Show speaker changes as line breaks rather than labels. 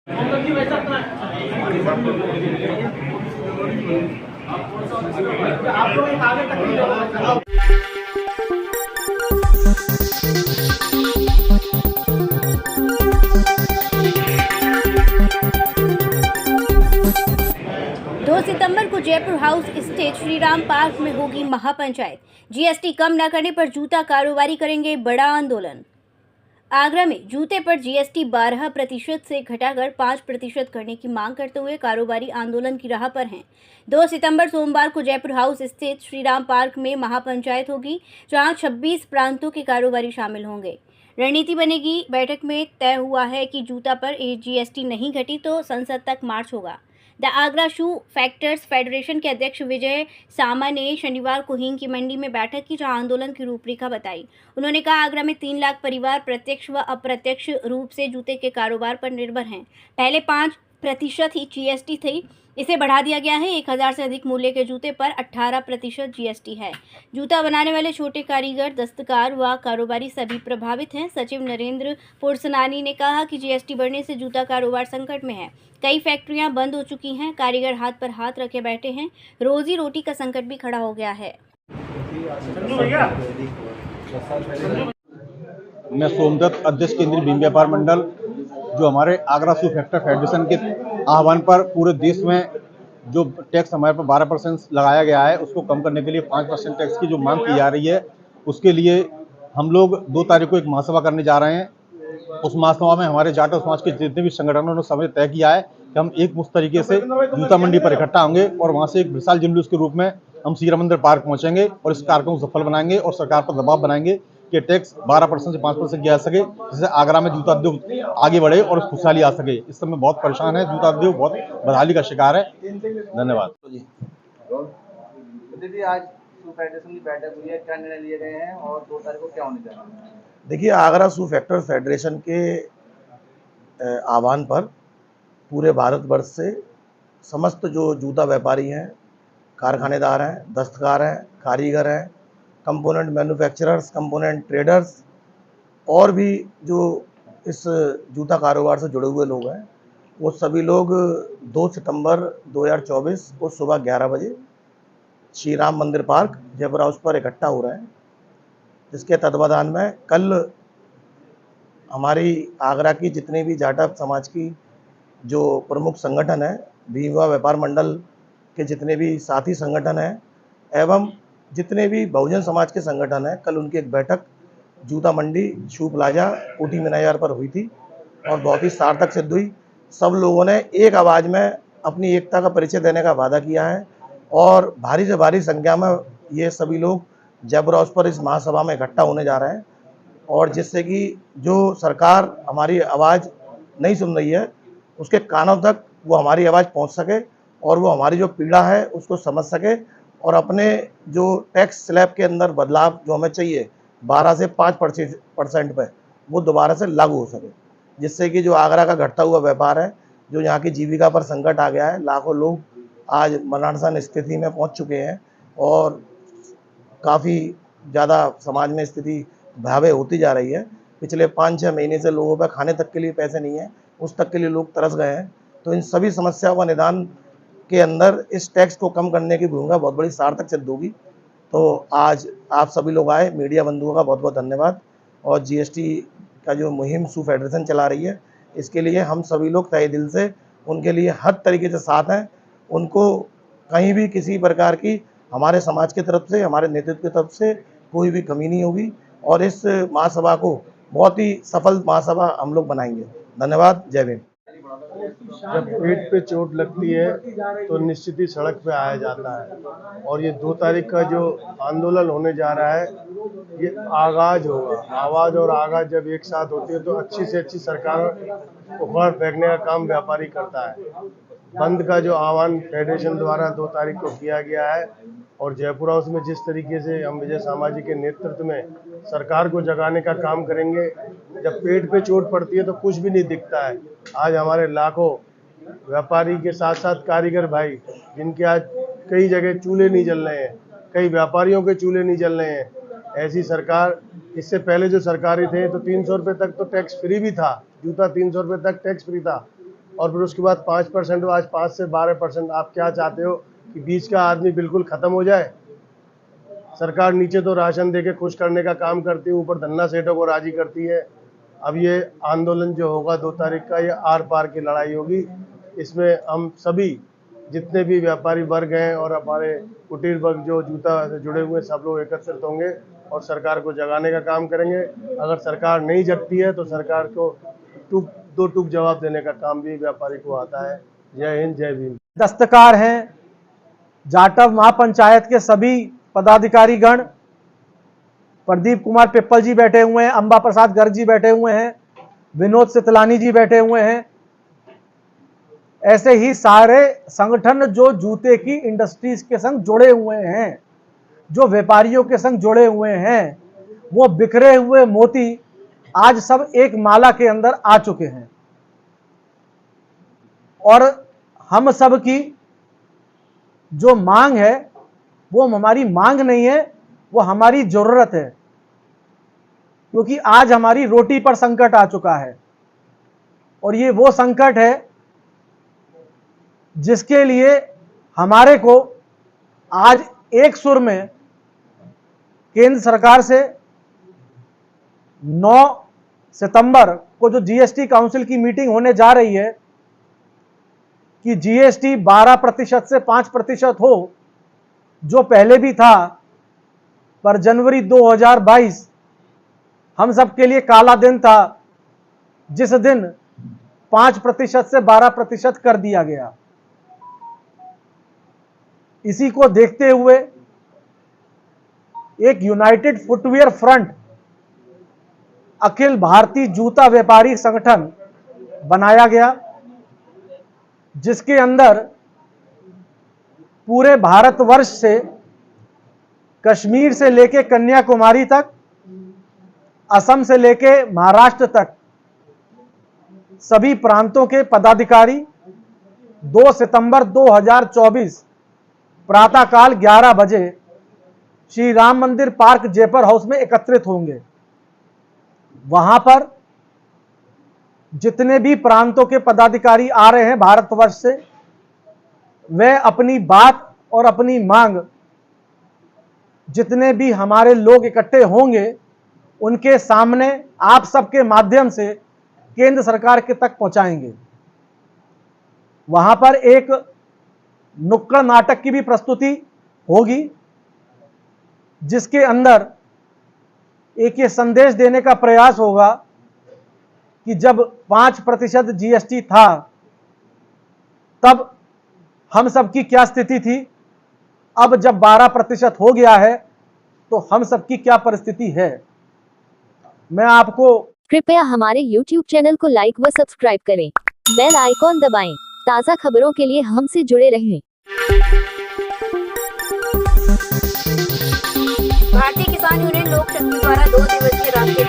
आप लोग एक आगे तक
2 सितंबर को Jaipur house state Shri Ram park में होगी महापंचायत। जीएसटी कम न करने पर जूता कारोबारी करेंगे बड़ा आंदोलन। आगरा में जूते पर जीएसटी 12% से घटाकर 5% करने की मांग करते हुए कारोबारी आंदोलन की राह पर हैं। 2 सितंबर सोमवार को जयपुर हाउस स्थित श्री राम पार्क में महापंचायत होगी, जहां 26 प्रांतों के कारोबारी शामिल होंगे। रणनीति बनेगी। बैठक में तय हुआ है कि जूता पर जीएसटी नहीं घटी तो संसद तक मार्च होगा। The Agra shoe factors federation के अध्यक्ष विजय सामा ने शनिवार को हींग की मंडी में बैठक की, जहां आंदोलन की रूपरेखा बताई। उन्होंने कहा, आगरा में 3 लाख परिवार प्रत्यक्ष व अप्रत्यक्ष रूप से जूते के कारोबार पर निर्भर हैं। पहले 5% ही जीएसटी थी, इसे बढ़ा दिया गया है। 1000 से अधिक मूल्य के जूते पर 18% जीएसटी है। जूता बनाने वाले छोटे कारीगर, दस्तकार व कारोबारी सभी प्रभावित हैं। सचिव नरेंद्र पुरसनानी ने कहा कि जीएसटी बढ़ने से जूता कारोबार संकट में है। कई फैक्ट्रियां बंद हो चुकी हैं, कारीगर हाथ पर हाथ रखे बैठे हैं। रोजी रोटी का संकट भी खड़ा हो गया है।
मैं सोमदत्त, अध्यक्ष केंद्रीय भीम व्यापार मंडल, जो हमारे आगरा शू फैक्टर फेडरेशन के आह्वान पर पूरे देश में जो टैक्स हमारे पर 12% लगाया गया है, उसको कम करने के लिए 5% टैक्स की जो मांग की जा रही है, उसके लिए हम लोग 2 तारीख को एक महासभा करने जा रहे हैं। उस महासभा में हमारे जाटव समाज के जितने भी संगठनों ने समय तय किया है कि हम एक मुश्त तरीके से जूता मंडी पर इकट्ठा होंगे और वहां से एक विशाल जुलूस के रूप में हम श्री राम मंदिर पार्क पहुंचेंगे और इस कार्यक्रम को सफल बनाएंगे और सरकार पर दबाव बनाएंगे कि टैक्स 12% से 5% किया जा सके, जिससे आगरा में जूता उद्योग आगे बढ़े और खुशहाली आ सके। इस समय बहुत परेशान है, जूता उद्योग बहुत बदहाली का शिकार है। धन्यवाद।
दीदी, आज शू फेडरेशन की बैठक हुई है, क्या निर्णय लिए गए हैं और 2 तारीख को क्या होने जा रहा है?
देखिए, आगरा शू फैक्टर फेडरेशन के आह्वान पर पूरे भारतवर्ष से समस्त जो जूता व्यापारी हैं, कारखानेदार हैं, दस्तकार हैं, कारीगर हैं, कंपोनेंट मैन्युफैक्चरर्स, कंपोनेंट ट्रेडर्स और भी जो इस जूता कारोबार से जुड़े हुए लोग हैं, वो सभी लोग 2 सितंबर 2024 को सुबह 11 बजे श्री राम मंदिर पार्क जयपुर हाउस पर इकट्ठा हो रहे हैं। जिसके तत्वाधान में कल हमारी आगरा की जितने भी जाटव समाज की जो प्रमुख संगठन है, भीम व्यापार मंडल के जितने भी साथी संगठन हैं एवं जितने भी बहुजन समाज के संगठन हैं, कल उनकी एक बैठक जूता मंडी शू प्लाजा कोठी मीनाजार पर हुई थी और बहुत ही सार्थक सिद्ध हुई। सब लोगों ने एक आवाज़ में अपनी एकता का परिचय देने का वादा किया है और भारी से भारी संख्या में ये सभी लोग जयपुर हाउस पर इस महासभा में इकट्ठा होने जा रहे हैं और जिससे कि जो सरकार हमारी आवाज़ नहीं सुन रही है, उसके कानों तक वो हमारी आवाज़ पहुंच सके और वो हमारी जो पीड़ा है उसको समझ सके और अपने जो टैक्स स्लैब के अंदर बदलाव जो हमें चाहिए 12 से 5% पे, वो दोबारा से लागू हो सके, जिससे कि जो आगरा का घटता हुआ व्यापार है, जो यहाँ की जीविका पर संकट आ गया है, लाखों लोग आज मरणासन स्थिति में पहुँच चुके हैं और काफ़ी ज़्यादा समाज में स्थिति भयावह होती जा रही है। पिछले 5-6 महीने से लोगों पर खाने तक के लिए पैसे नहीं है, उस तक के लिए लोग तरस गए हैं। तो इन सभी समस्याओं का निदान के अंदर इस टैक्स को कम करने की भूमिका बहुत बड़ी सार्थक सिद्ध होगी। तो आज आप सभी लोग आए, मीडिया बंधुओं का बहुत बहुत धन्यवाद। और जीएसटी का जो मुहिम शू फेडरेशन चला रही है, इसके लिए हम सभी लोग तहे दिल से उनके लिए हर तरीके से साथ हैं। उनको कहीं भी किसी प्रकार की हमारे समाज की तरफ से, हमारे नेतृत्व की तरफ से कोई भी कमी नहीं होगी और इस महासभा को बहुत ही सफल महासभा हम लोग बनाएंगे। धन्यवाद। जय भीम।
जब पेट पे चोट लगती है तो निश्चित ही सड़क पे आया जाता है और ये 2 तारीख का जो आंदोलन होने जा रहा है, ये आगाज होगा। आवाज़ और आगाज जब एक साथ होती है तो अच्छी से अच्छी सरकार उखाड़ फेंकने का काम व्यापारी करता है। बंद का जो आह्वान फेडरेशन द्वारा 2 तारीख को किया गया है और जयपुर हाउस में जिस तरीके से हम विजय सामाजिक के नेतृत्व में सरकार को जगाने का काम करेंगे। जब पेट पे चोट पड़ती है तो कुछ भी नहीं दिखता है। आज हमारे लाखों व्यापारी के साथ साथ कारीगर भाई, जिनके आज कई जगह चूल्हे नहीं जल रहे हैं, कई व्यापारियों के चूल्हे नहीं जल रहे हैं, ऐसी सरकार, इससे पहले जो सरकारें थे तो 300 रुपये तक तो टैक्स फ्री भी था, जूता 300 रुपये तक टैक्स फ्री था। और फिर उसके बाद 5%, आज 5 से 12%। आप क्या चाहते हो कि बीच का आदमी बिल्कुल ख़त्म हो जाए? सरकार नीचे तो राशन दे के खुश करने का काम करती है, ऊपर धन्ना सेठों को राजी करती है। अब ये आंदोलन जो होगा 2 तारीख का, ये आर पार की लड़ाई होगी। इसमें हम सभी जितने भी व्यापारी वर्ग हैं और हमारे कुटीर वर्ग जो जूता से जुड़े हुए सब लोग एकत्रित होंगे और सरकार को जगाने का काम करेंगे। अगर सरकार नहीं जगती है तो सरकार को दो टूक जवाब देने का काम भी व्यापारी को आता है। जय हिंद, जय भीम।
दस्तकार हैं, जाटव महापंचायत के सभी पदाधिकारी गण, प्रदीप कुमार पिप्पल जी बैठे हुए हैं, अंबा प्रसाद गर्ग जी बैठे हुए हैं, विनोद सितलानी जी बैठे हुए हैं। ऐसे ही सारे संगठन जो जूते की इंडस्ट्रीज के संग जुड़े हुए हैं, जो व्यापारियों के संग जुड़े हुए हैं, वो बिखरे हुए मोती आज सब एक माला के अंदर आ चुके हैं। और हम सब की जो मांग है वो हमारी मांग नहीं है, वो हमारी जरूरत है, क्योंकि आज हमारी रोटी पर संकट आ चुका है। और ये वो संकट है जिसके लिए हमारे को आज एक सुर में केंद्र सरकार से 9 सितंबर को जो जीएसटी काउंसिल की मीटिंग होने जा रही है कि जीएसटी 12% से 5% हो, जो पहले भी था, पर जनवरी 2022 हम सबके लिए काला दिन था, जिस दिन 5% से 12% कर दिया गया। इसी को देखते हुए एक United footwear front Akhil Bharatiya जूता व्यापारी संगठन बनाया गया, जिसके अंदर पूरे भारतवर्ष से कश्मीर से लेके कन्याकुमारी तक, असम से लेके महाराष्ट्र तक सभी प्रांतों के पदाधिकारी 2 सितंबर 2024 प्रातःकाल 11 बजे श्री राम मंदिर पार्क जयपुर हाउस में एकत्रित होंगे। वहां पर जितने भी प्रांतों के पदाधिकारी आ रहे हैं भारतवर्ष से, वे अपनी बात और अपनी मांग जितने भी हमारे लोग इकट्ठे होंगे उनके सामने आप सबके माध्यम से केंद्र सरकार के तक पहुंचाएंगे। वहां पर एक नुक्कड़ नाटक की भी प्रस्तुति होगी, जिसके अंदर एक ये संदेश देने का प्रयास होगा कि जब 5% जीएसटी था तब हम सबकी क्या स्थिति थी, अब जब 12% हो गया है तो हम सबकी क्या परिस्थिति है। मैं आपको
कृपया हमारे YouTube चैनल को लाइक व सब्सक्राइब करें, बेल आइकॉन दबाएं, ताज़ा खबरों के लिए हमसे जुड़े रहें।
भारतीय किसान यूनियन लोक शक्ति द्वारा 2 दिवसीय राष्ट्रीय